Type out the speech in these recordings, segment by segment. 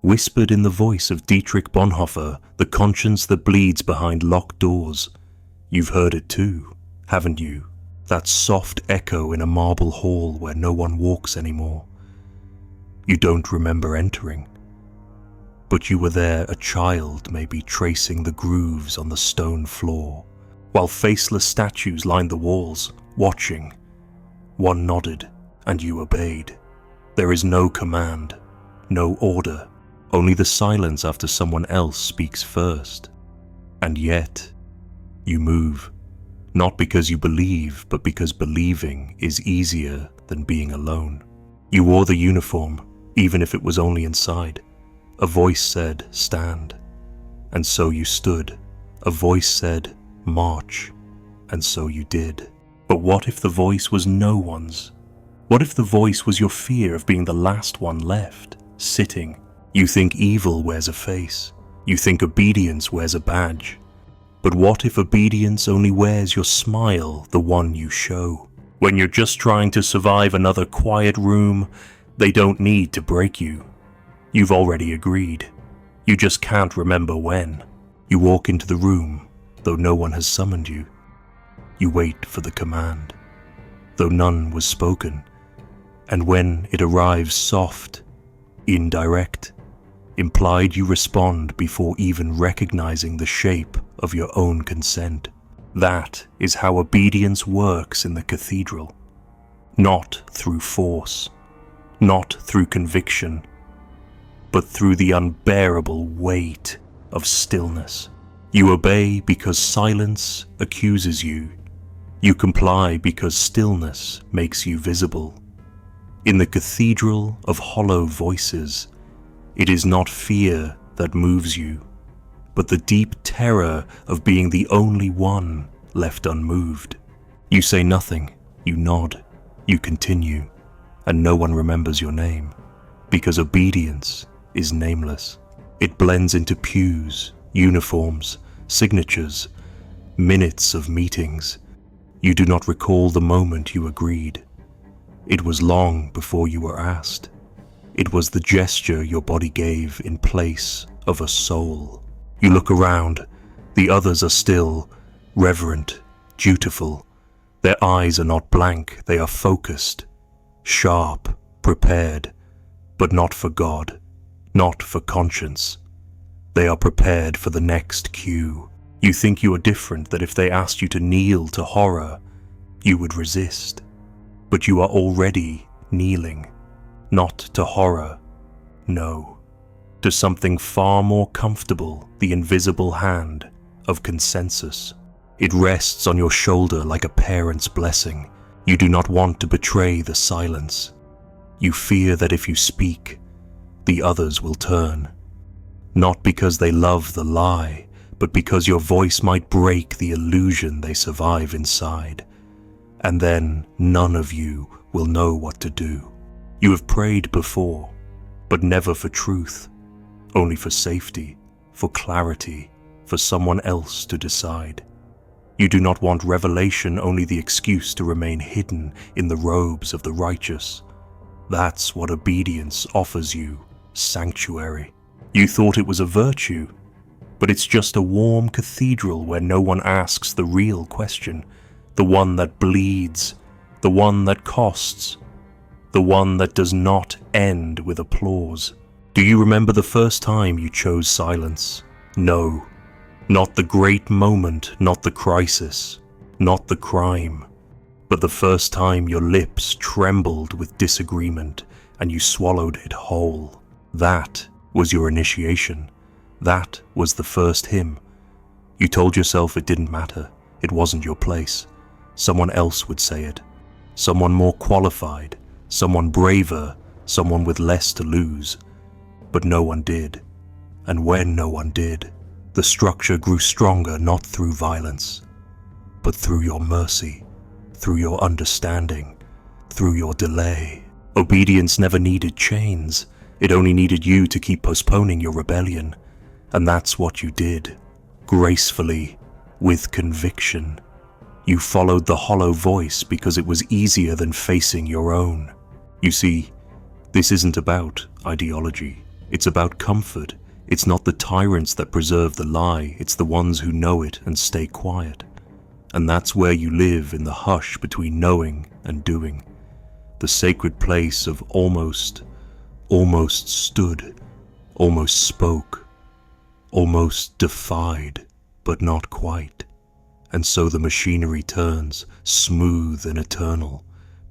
Whispered in the voice of Dietrich Bonhoeffer, the conscience that bleeds behind locked doors. You've heard it too, haven't you? That soft echo in a marble hall where no one walks anymore. You don't remember entering, but you were there, a child maybe, tracing the grooves on the stone floor, while faceless statues lined the walls, watching. One nodded, and you obeyed. There is no command, no order, only the silence after someone else speaks first. And yet, you move, not because you believe, but because believing is easier than being alone. You wore the uniform, even if it was only inside. A voice said, stand, and so you stood. A voice said, march, and so you did. But what if the voice was no one's? What if the voice was your fear of being the last one left, sitting? You think evil wears a face. You think obedience wears a badge. But what if obedience only wears your smile, the one you show? When you're just trying to survive another quiet room, they don't need to break you. You've already agreed. You just can't remember when. You walk into the room, though no one has summoned you. You wait for the command, though none was spoken. And when it arrives soft, indirect, implied, you respond before even recognizing the shape of your own consent. That is how obedience works in the cathedral. Not through force, not through conviction, but through the unbearable weight of stillness. You obey because silence accuses you. You comply because stillness makes you visible. In the cathedral of hollow voices, it is not fear that moves you, but the deep terror of being the only one left unmoved. You say nothing, you nod, you continue, and no one remembers your name, because obedience is nameless. It blends into pews, uniforms, signatures, minutes of meetings. You do not recall the moment you agreed. It was long before you were asked. It was the gesture your body gave in place of a soul. You look around. The others are still, reverent, dutiful. Their eyes are not blank, they are focused, sharp, prepared, but not for God, not for conscience. They are prepared for the next cue. You think you are different, that if they asked you to kneel to horror, you would resist. But you are already kneeling, not to horror, no, to something far more comfortable, the invisible hand of consensus. It rests on your shoulder like a parent's blessing. You do not want to betray the silence. You fear that if you speak, the others will turn. Not because they love the lie, but because your voice might break the illusion they survive inside. And then none of you will know what to do. You have prayed before, but never for truth, only for safety, for clarity, for someone else to decide. You do not want revelation, only the excuse to remain hidden in the robes of the righteous. That's what obedience offers you, sanctuary. You thought it was a virtue, but it's just a warm cathedral where no one asks the real question, the one that bleeds, the one that costs, the one that does not end with applause. Do you remember the first time you chose silence? No, not the great moment, not the crisis, not the crime, but the first time your lips trembled with disagreement and you swallowed it whole. That was your initiation. That was the first hymn. You told yourself it didn't matter, it wasn't your place. Someone else would say it. Someone more qualified, someone braver, someone with less to lose. But no one did. And when no one did, the structure grew stronger not through violence, but through your mercy, through your understanding, through your delay. Obedience never needed chains. It only needed you to keep postponing your rebellion. And that's what you did, gracefully, with conviction. You followed the hollow voice because it was easier than facing your own. You see, this isn't about ideology. It's about comfort. It's not the tyrants that preserve the lie, it's the ones who know it and stay quiet. And that's where you live, in the hush between knowing and doing. The sacred place of almost stood, almost spoke, almost defied, but not quite. And so the machinery turns, smooth and eternal,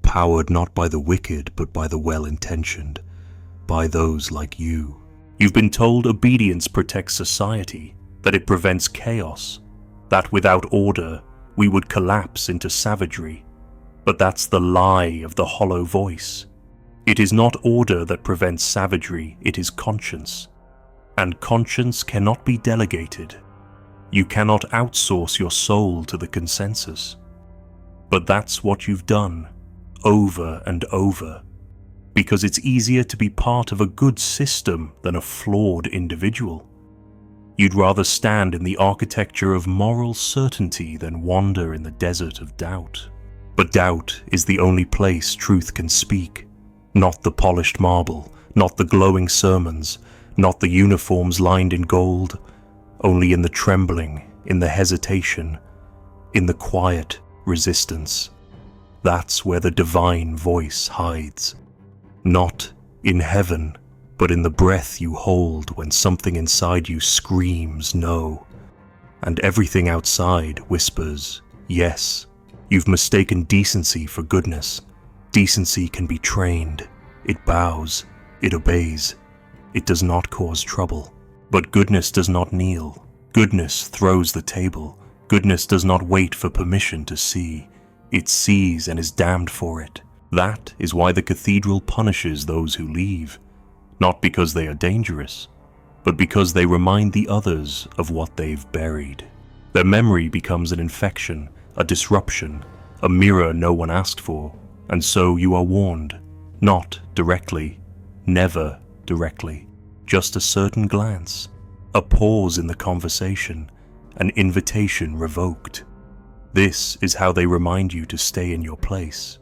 powered not by the wicked but by the well-intentioned, by those like you. You've been told obedience protects society, that it prevents chaos, that without order we would collapse into savagery. But that's the lie of the hollow voice. It is not order that prevents savagery, it is conscience. And conscience cannot be delegated. You cannot outsource your soul to the consensus. But that's what you've done, over and over, because it's easier to be part of a good system than a flawed individual. You'd rather stand in the architecture of moral certainty than wander in the desert of doubt. But doubt is the only place truth can speak, not the polished marble, not the glowing sermons, not the uniforms lined in gold, only in the trembling, in the hesitation, in the quiet resistance. That's where the divine voice hides. Not in heaven, but in the breath you hold when something inside you screams no, and everything outside whispers yes. You've mistaken decency for goodness. Decency can be trained. It bows, it obeys, it does not cause trouble. But goodness does not kneel. Goodness throws the table. Goodness does not wait for permission to see. It sees and is damned for it. That is why the cathedral punishes those who leave, not because they are dangerous, but because they remind the others of what they've buried. Their memory becomes an infection, a disruption, a mirror no one asked for, and so you are warned, not directly, never directly, just a certain glance, a pause in the conversation, an invitation revoked. This is how they remind you to stay in your place.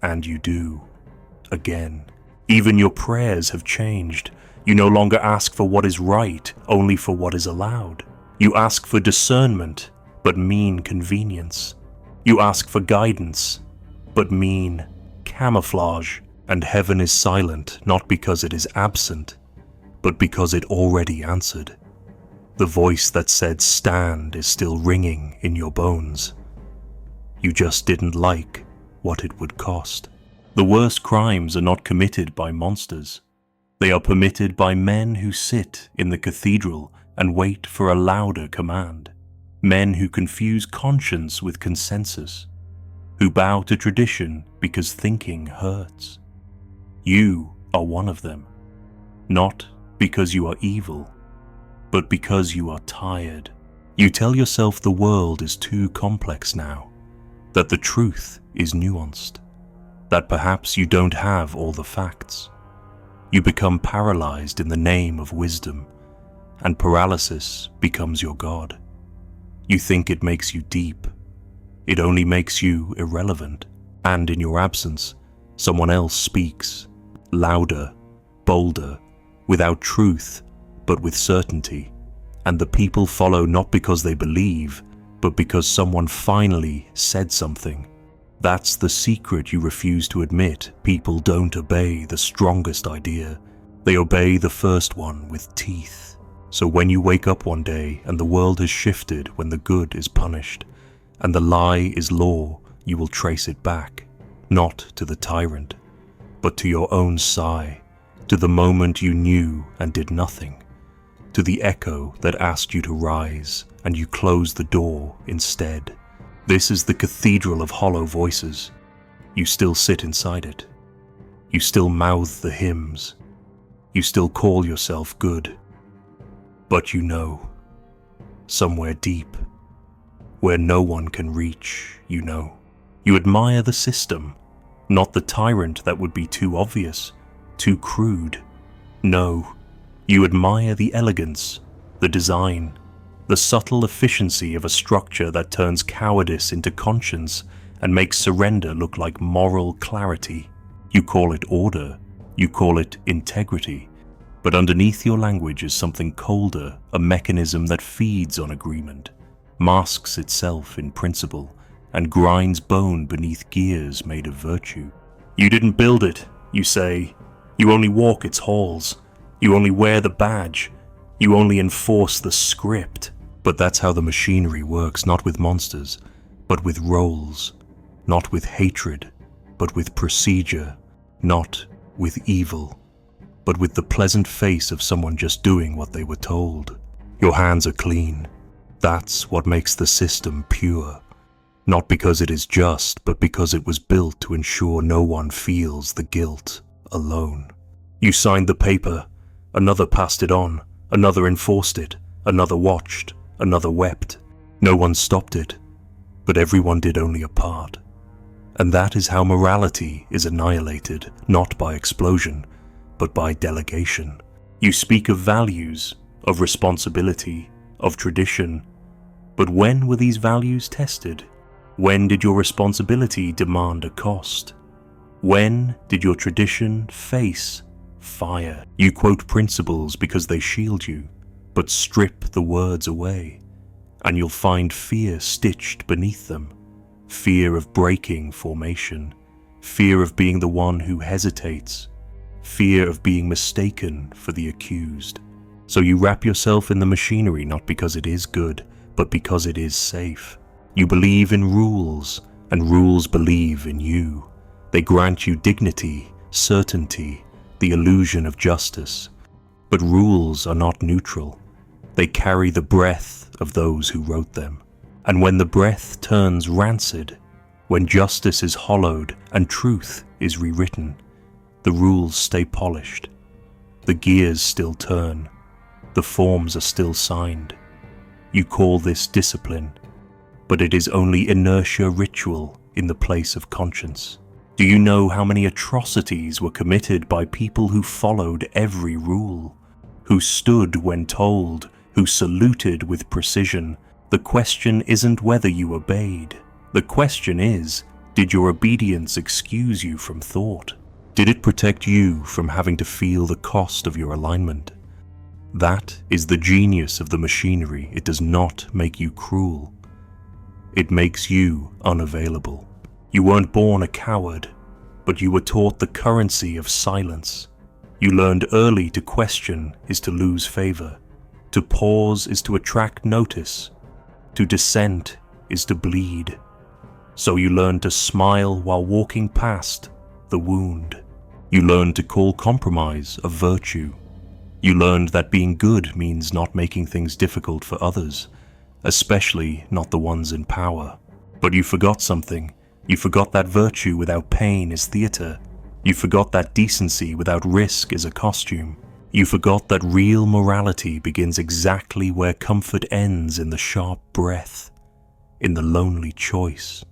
And you do. Again. Even your prayers have changed. You no longer ask for what is right, only for what is allowed. You ask for discernment, but mean convenience. You ask for guidance, but mean camouflage. And heaven is silent, not because it is absent, but because it already answered. The voice that said stand is still ringing in your bones. You just didn't like what it would cost. The worst crimes are not committed by monsters. They are permitted by men who sit in the cathedral and wait for a louder command. Men who confuse conscience with consensus, who bow to tradition because thinking hurts. You are one of them, not because you are evil, but because you are tired. You tell yourself the world is too complex now, that the truth is nuanced, that perhaps you don't have all the facts. You become paralyzed in the name of wisdom, and paralysis becomes your god. You think it makes you deep. It only makes you irrelevant, and in your absence, someone else speaks, louder, bolder, without truth, but with certainty, and the people follow not because they believe, but because someone finally said something. That's the secret you refuse to admit. People don't obey the strongest idea. They obey the first one with teeth. So when you wake up one day and the world has shifted, when the good is punished and the lie is law, you will trace it back, not to the tyrant, but to your own sigh, to the moment you knew and did nothing, to the echo that asked you to rise and you closed the door instead. This is the cathedral of hollow voices. You still sit inside it. You still mouth the hymns. You still call yourself good. But you know, somewhere deep, where no one can reach, you know. You admire the system, not the tyrant that would be too obvious, too crude. No, you admire the elegance, the design, the subtle efficiency of a structure that turns cowardice into conscience and makes surrender look like moral clarity. You call it order, you call it integrity, But underneath your language is something colder, a mechanism that feeds on agreement, masks itself in principle, and grinds bone beneath gears made of virtue. You didn't build it, you say. You only walk its halls. You only wear the badge. You only enforce the script. But that's how the machinery works, not with monsters, but with roles. Not with hatred, but with procedure. Not with evil, but with the pleasant face of someone just doing what they were told. Your hands are clean. That's what makes the system pure. Not because it is just, but because it was built to ensure no one feels the guilt alone. You signed the paper, another passed it on, another enforced it, another watched, another wept. No one stopped it, but everyone did only a part. And that is how morality is annihilated, not by explosion, but by delegation. You speak of values, of responsibility, of tradition, but when were these values tested? When did your responsibility demand a cost? When did your tradition face fire? You quote principles because they shield you, but strip the words away, and you'll find fear stitched beneath them. Fear of breaking formation, fear of being the one who hesitates, fear of being mistaken for the accused. So you wrap yourself in the machinery not because it is good, but because it is safe. You believe in rules, and rules believe in you. They grant you dignity, certainty, the illusion of justice. But rules are not neutral. They carry the breath of those who wrote them. And when the breath turns rancid, when justice is hollowed and truth is rewritten, the rules stay polished. The gears still turn. The forms are still signed. You call this discipline, but it is only inertia ritual in the place of conscience. Do you know how many atrocities were committed by people who followed every rule, who stood when told, who saluted with precision? The question isn't whether you obeyed. The question is, did your obedience excuse you from thought? Did it protect you from having to feel the cost of your alignment? That is the genius of the machinery. It does not make you cruel. It makes you unavailable. You weren't born a coward, but you were taught the currency of silence. You learned early to question is to lose favor. To pause is to attract notice. To dissent is to bleed. So you learn to smile while walking past the wound. You learn to call compromise a virtue. You learned that being good means not making things difficult for others, especially not the ones in power. But you forgot something. You forgot that virtue without pain is theater. You forgot that decency without risk is a costume. You forgot that real morality begins exactly where comfort ends, in the sharp breath, in the lonely choice,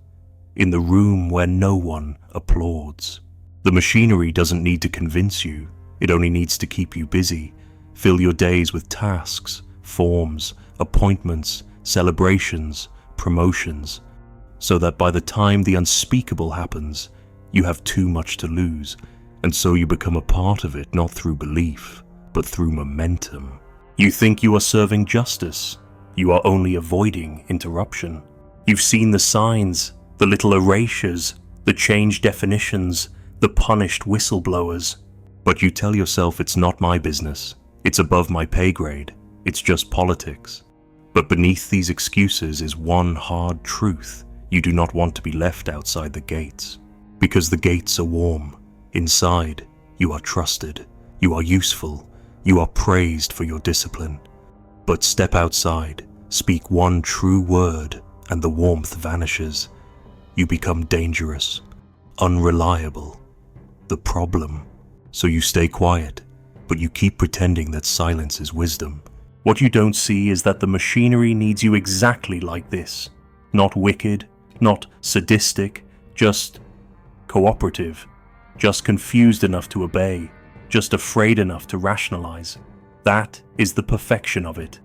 in the room where no one applauds. The machinery doesn't need to convince you, it only needs to keep you busy. Fill your days with tasks, forms, appointments, celebrations, promotions, so that by the time the unspeakable happens, you have too much to lose, and so you become a part of it, not through belief, but through momentum. You think you are serving justice. You are only avoiding interruption. You've seen the signs, the little erasures, the changed definitions, the punished whistleblowers. But you tell yourself it's not my business. It's above my pay grade. It's just politics. But beneath these excuses is one hard truth. You do not want to be left outside the gates. Because the gates are warm. Inside, you are trusted. You are useful. You are praised for your discipline. But step outside, speak one true word, and the warmth vanishes. You become dangerous, unreliable, the problem. So you stay quiet, but you keep pretending that silence is wisdom. What you don't see is that the machinery needs you exactly like this. Not wicked, not sadistic, just cooperative, just confused enough to obey, just afraid enough to rationalize. That is the perfection of it.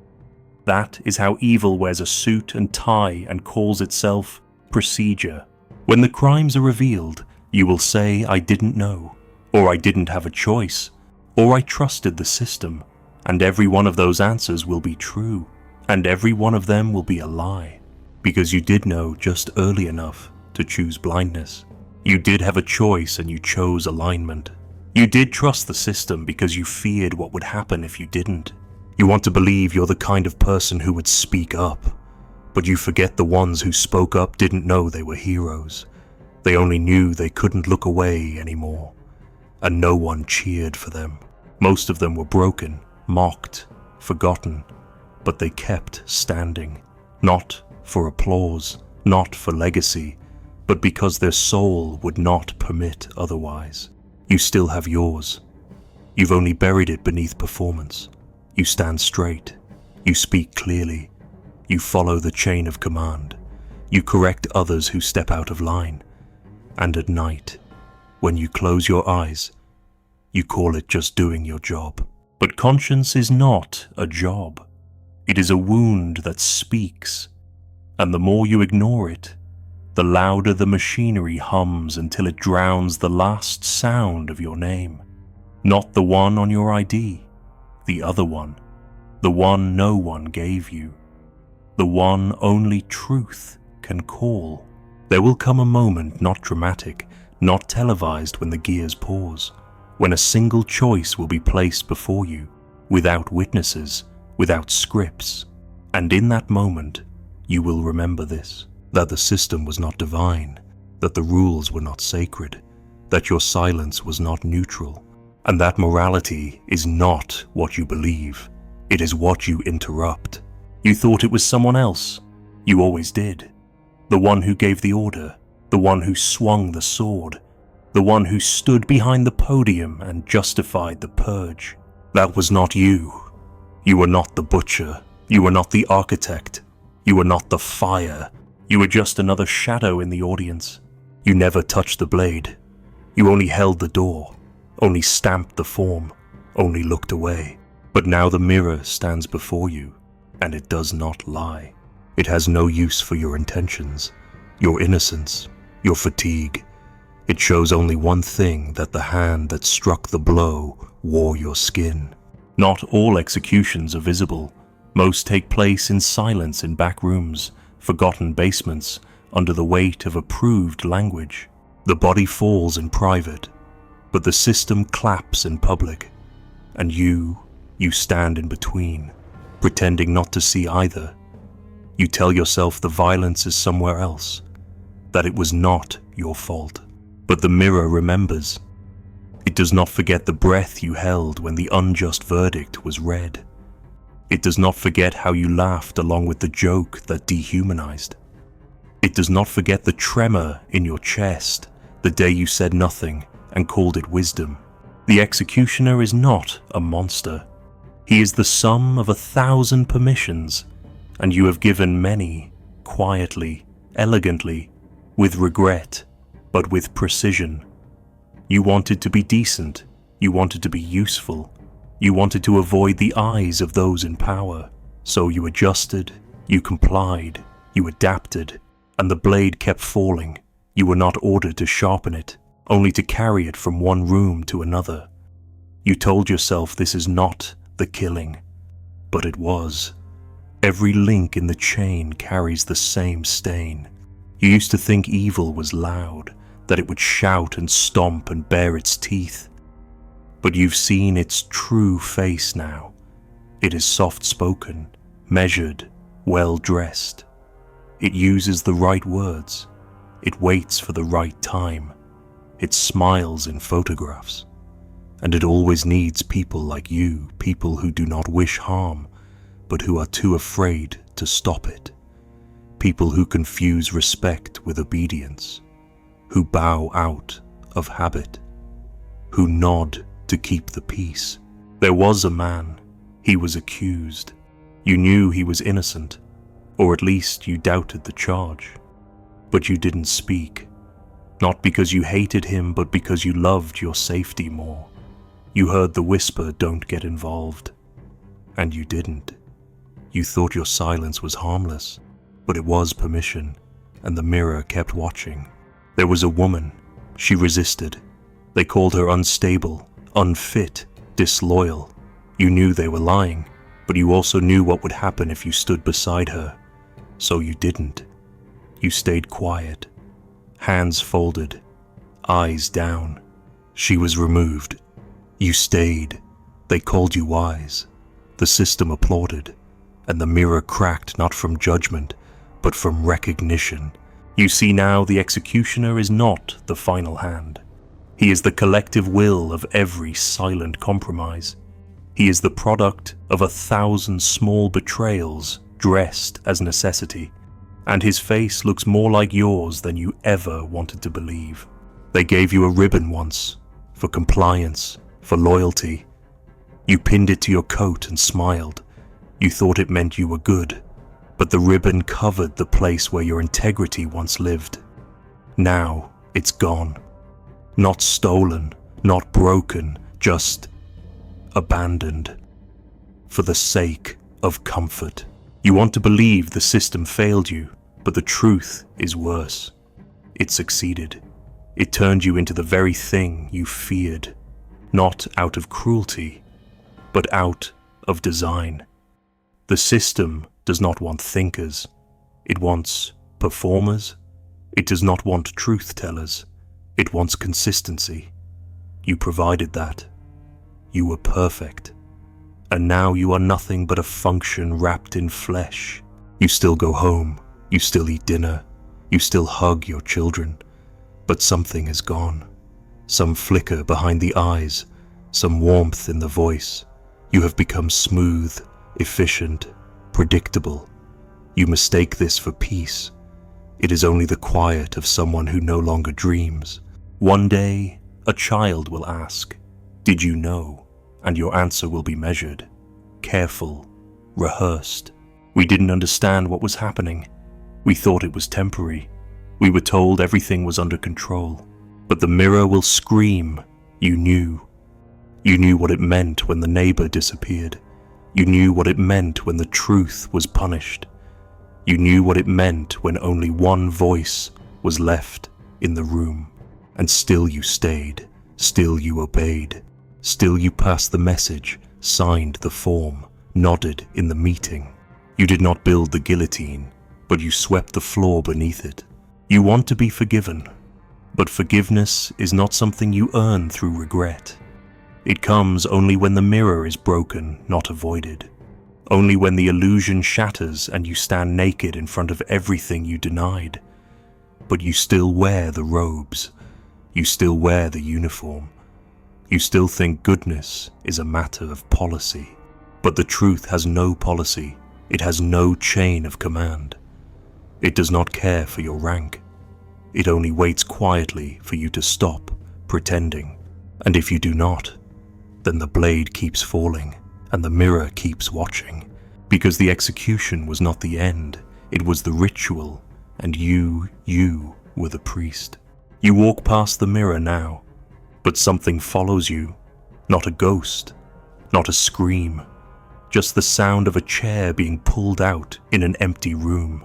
That is how evil wears a suit and tie and calls itself procedure. When the crimes are revealed, you will say, I didn't know, or I didn't have a choice, or I trusted the system, and every one of those answers will be true, and every one of them will be a lie, because you did know just early enough to choose blindness. You did have a choice and you chose alignment. You did trust the system because you feared what would happen if you didn't. You want to believe you're the kind of person who would speak up, but you forget the ones who spoke up didn't know they were heroes. They only knew they couldn't look away anymore, and no one cheered for them. Most of them were broken, mocked, forgotten, but they kept standing, not for applause, not for legacy, but because their soul would not permit otherwise. You still have yours. You've only buried it beneath performance. You stand straight. You speak clearly. You follow the chain of command. You correct others who step out of line. And at night, when you close your eyes, you call it just doing your job. But conscience is not a job. It is a wound that speaks. And the more you ignore it, the louder the machinery hums until it drowns the last sound of your name. Not the one on your ID, the other one, the one no one gave you, the one only truth can call. There will come a moment not dramatic, not televised, when the gears pause, when a single choice will be placed before you, without witnesses, without scripts, and in that moment you will remember this: that the system was not divine, that the rules were not sacred, that your silence was not neutral, and that morality is not what you believe, it is what you interrupt. You thought it was someone else. You always did. The one who gave the order, the one who swung the sword, the one who stood behind the podium and justified the purge. That was not you. You were not the butcher. You were not the architect. You were not the fire. You were just another shadow in the audience. You never touched the blade. You only held the door, only stamped the form, only looked away. But now the mirror stands before you, and it does not lie. It has no use for your intentions, your innocence, your fatigue. It shows only one thing: that the hand that struck the blow wore your skin. Not all executions are visible. Most take place in silence, in back rooms, forgotten basements, under the weight of approved language. The body falls in private, but the system claps in public, and you stand in between, pretending not to see either. You tell yourself the violence is somewhere else, that it was not your fault. But the mirror remembers. It does not forget the breath you held when the unjust verdict was read. It does not forget how you laughed along with the joke that dehumanized. It does not forget the tremor in your chest the day you said nothing and called it wisdom. The executioner is not a monster. He is the sum of 1,000 permissions, and you have given many, quietly, elegantly, with regret, but with precision. You wanted to be decent. You wanted to be useful. You wanted to avoid the eyes of those in power. So you adjusted, you complied, you adapted, and the blade kept falling. You were not ordered to sharpen it, only to carry it from one room to another. You told yourself this is not the killing, but it was. Every link in the chain carries the same stain. You used to think evil was loud, that it would shout and stomp and bare its teeth. But you've seen its true face now. It is soft-spoken, measured, well-dressed. It uses the right words. It waits for the right time. It smiles in photographs. And it always needs people like you, people who do not wish harm, but who are too afraid to stop it. People who confuse respect with obedience, who bow out of habit, who nod to keep the peace. There was a man. He was accused. You knew he was innocent, or at least you doubted the charge. But you didn't speak, not because you hated him, but because you loved your safety more. You heard the whisper, "Don't get involved," and you didn't. You thought your silence was harmless, but it was permission, and the mirror kept watching. There was a woman. She resisted. They called her unstable, unfit, disloyal. You knew they were lying, but you also knew what would happen if you stood beside her. So you didn't. You stayed quiet, hands folded, eyes down. She was removed. You stayed. They called you wise. The system applauded, and the mirror cracked not from judgment, but from recognition. You see now the executioner is not the final hand. He is the collective will of every silent compromise. He is the product of 1,000 small betrayals dressed as necessity, and his face looks more like yours than you ever wanted to believe. They gave you a ribbon once, for compliance, for loyalty. You pinned it to your coat and smiled. You thought it meant you were good, but the ribbon covered the place where your integrity once lived. Now it's gone. Not stolen, not broken, just abandoned. For the sake of comfort. You want to believe the system failed you, but the truth is worse. It succeeded. It turned you into the very thing you feared, not out of cruelty, but out of design. The system does not want thinkers. It wants performers. It does not want truth-tellers. It wants consistency. You provided that. You were perfect. And now you are nothing but a function wrapped in flesh. You still go home. You still eat dinner. You still hug your children. But something is gone. Some flicker behind the eyes. Some warmth in the voice. You have become smooth, efficient, predictable. You mistake this for peace. It is only the quiet of someone who no longer dreams. One day, a child will ask, "Did you know?" And your answer will be measured, careful, rehearsed. We didn't understand what was happening. We thought it was temporary. We were told everything was under control. But the mirror will scream, "You knew." You knew what it meant when the neighbor disappeared. You knew what it meant when the truth was punished. You knew what it meant when only one voice was left in the room. And still you stayed, still you obeyed, still you passed the message, signed the form, nodded in the meeting. You did not build the guillotine, but you swept the floor beneath it. You want to be forgiven, but forgiveness is not something you earn through regret. It comes only when the mirror is broken, not avoided. Only when the illusion shatters and you stand naked in front of everything you denied. But you still wear the robes. You still wear the uniform. You still think goodness is a matter of policy. But the truth has no policy. It has no chain of command. It does not care for your rank. It only waits quietly for you to stop pretending. And if you do not, then the blade keeps falling and the mirror keeps watching. Because the execution was not the end, it was the ritual, and you were the priest. You walk past the mirror now, but something follows you. Not a ghost, not a scream, just the sound of a chair being pulled out in an empty room.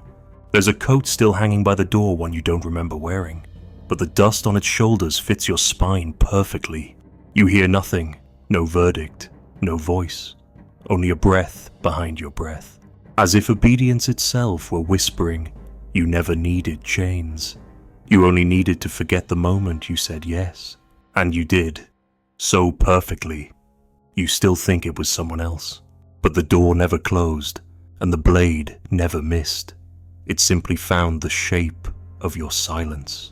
There's a coat still hanging by the door, one you don't remember wearing, but the dust on its shoulders fits your spine perfectly. You hear nothing, no verdict, no voice, only a breath behind your breath. As if obedience itself were whispering, you never needed chains. You only needed to forget the moment you said yes. And you did, so perfectly. You still think it was someone else. But the door never closed, and the blade never missed. It simply found the shape of your silence.